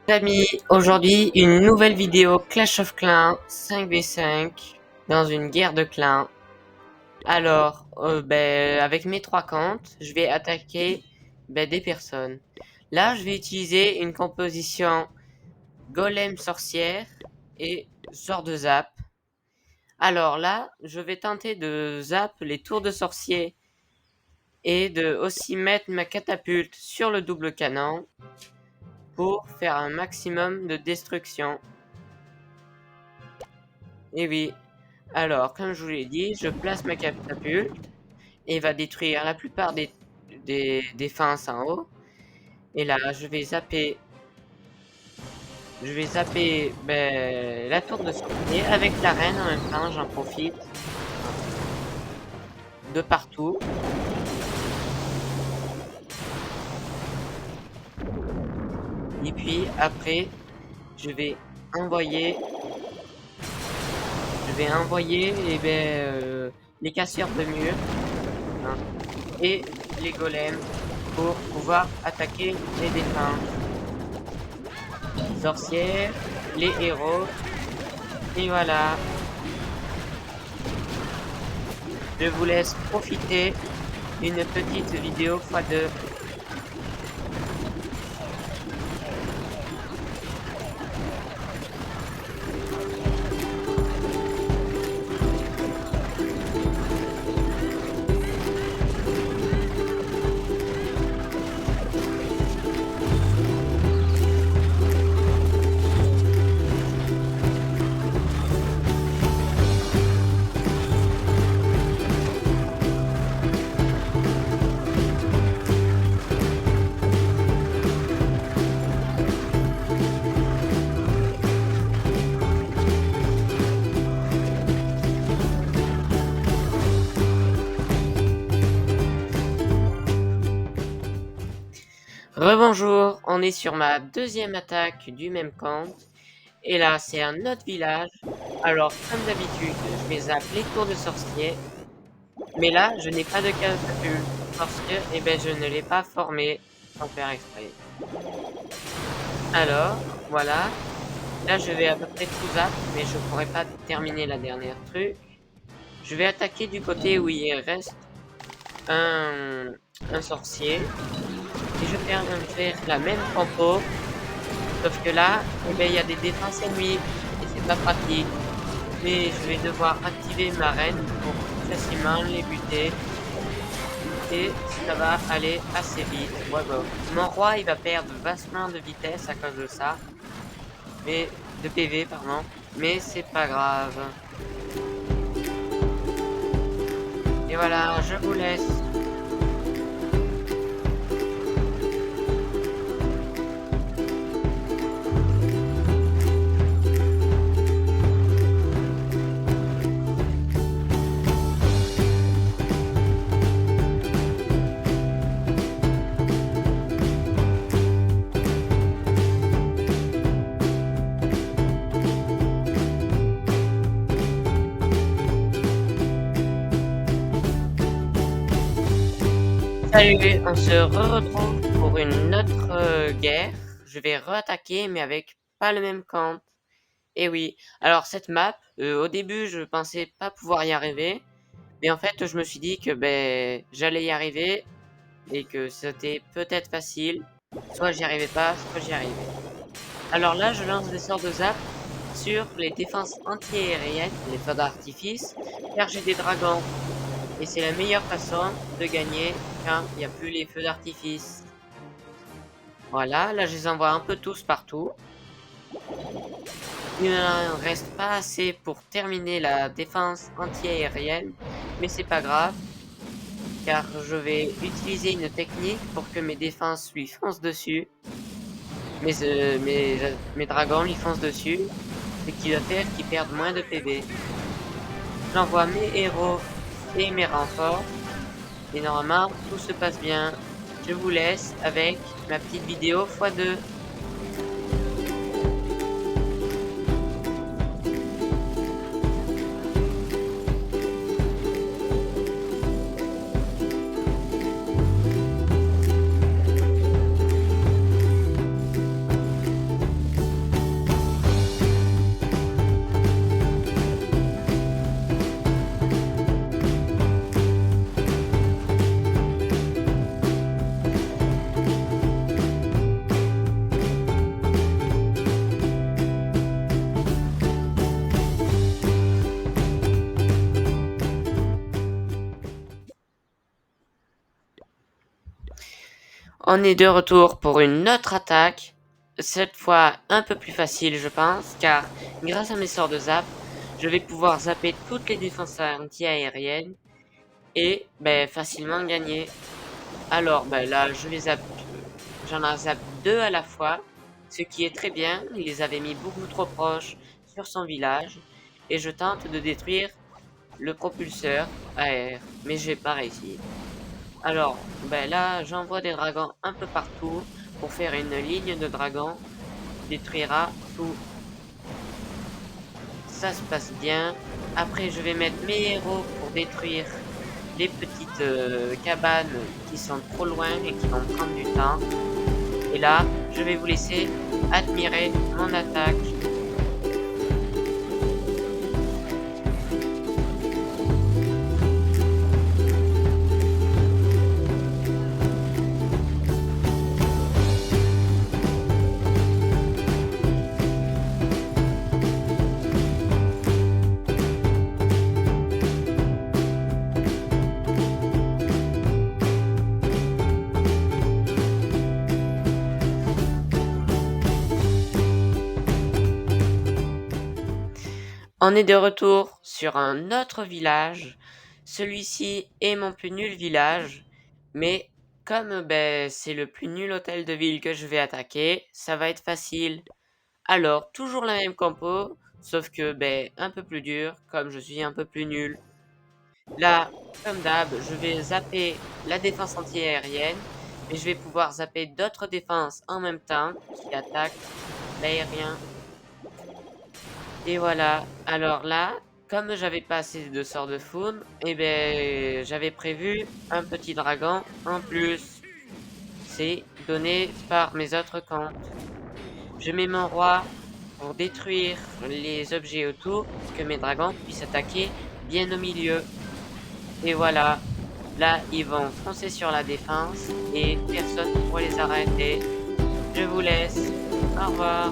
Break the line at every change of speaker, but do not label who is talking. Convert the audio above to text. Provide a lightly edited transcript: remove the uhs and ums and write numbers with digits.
Amis, aujourd'hui une nouvelle vidéo Clash of Clans 5v5 dans une guerre de clans. Alors, avec mes 3 comptes, je vais attaquer des personnes. Là, je vais utiliser une composition golem sorcière et sort de zap. Alors là, je vais tenter de zap les tours de sorcier et de aussi mettre ma catapulte sur le double canon pour faire un maximum de destruction. Et oui, alors comme je vous l'ai dit, je place ma catapulte et va détruire la plupart des défenses en haut. Et là, je vais zapper la tour de sorcier avec la reine en même temps, j'en profite de partout. Et puis après, je vais envoyer, les casseurs de mur, hein, et les golems pour pouvoir attaquer les défenses. Sorcières, les héros, et voilà. Je vous laisse profiter d'une petite vidéo x2. Rebonjour, on est sur ma deuxième attaque du même compte. Et là, c'est un autre village. Alors, comme d'habitude, je vais zapper les tours de sorcier. Mais là, je n'ai pas de catapulte parce que je ne l'ai pas formé sans faire exprès. Alors, voilà. Là, je vais à peu près tout zap, mais je pourrais pas terminer la dernière truc. Je vais attaquer du côté où il reste un sorcier. Et je vais faire la même compo. Sauf que là, il y a des défenses ennemies. Et c'est pas pratique. Mais je vais devoir activer ma reine pour facilement les buter. Et ça va aller assez vite. Voilà. Mon roi, il va perdre vastement de vitesse à cause de ça. Mais de PV, pardon. Mais c'est pas grave. Et voilà, je vous laisse. Salut, on se retrouve pour une autre guerre. Je vais re-attaquer, mais avec pas le même compte. Et oui, alors cette map, au début, je pensais pas pouvoir y arriver. Mais en fait, je me suis dit que j'allais y arriver et que c'était peut-être facile. Soit j'y arrivais pas, soit j'y arrivais. Alors là, je lance des sorts de zap sur les défenses anti-aériennes, les feux d'artifice, car j'ai des dragons. Et c'est la meilleure façon de gagner quand il n'y a plus les feux d'artifice. Voilà, là je les envoie un peu tous partout. Il ne reste pas assez pour terminer la défense anti-aérienne, mais c'est pas grave, car je vais utiliser une technique pour que mes défenses lui foncent dessus. Mes dragons lui foncent dessus, ce qui va faire qu'ils perdent moins de PV. J'envoie mes héros et mes renforts. Et normalement, tout se passe bien. Je vous laisse avec ma petite vidéo x2. On est de retour pour une autre attaque, cette fois un peu plus facile je pense, car grâce à mes sorts de zap, je vais pouvoir zapper toutes les défenses anti-aériennes et facilement gagner. Alors là je les zappe, j'en ai zappe 2 à la fois, ce qui est très bien, il les avait mis beaucoup trop proches sur son village et je tente de détruire le propulseur AR, mais j'ai pas réussi. Alors, là, j'envoie des dragons un peu partout pour faire une ligne de dragons qui détruira tout. Ça se passe bien. Après, je vais mettre mes héros pour détruire les petites cabanes qui sont trop loin et qui vont prendre du temps. Et là, je vais vous laisser admirer mon attaque. On est de retour sur un autre village. Celui-ci est mon plus nul village, mais comme c'est le plus nul hôtel de ville que je vais attaquer, ça va être facile. Alors, toujours la même compo, sauf que un peu plus dur, comme je suis un peu plus nul. Là, comme d'hab, je vais zapper la défense anti-aérienne, mais je vais pouvoir zapper d'autres défenses en même temps qui attaquent l'aérien. Et voilà. Alors là, comme j'avais pas assez de sorts de foudre, j'avais prévu un petit dragon en plus. C'est donné par mes autres comptes. Je mets mon roi pour détruire les objets autour, pour que mes dragons puissent attaquer bien au milieu. Et voilà. Là, ils vont foncer sur la défense et personne ne pourra les arrêter. Je vous laisse. Au revoir.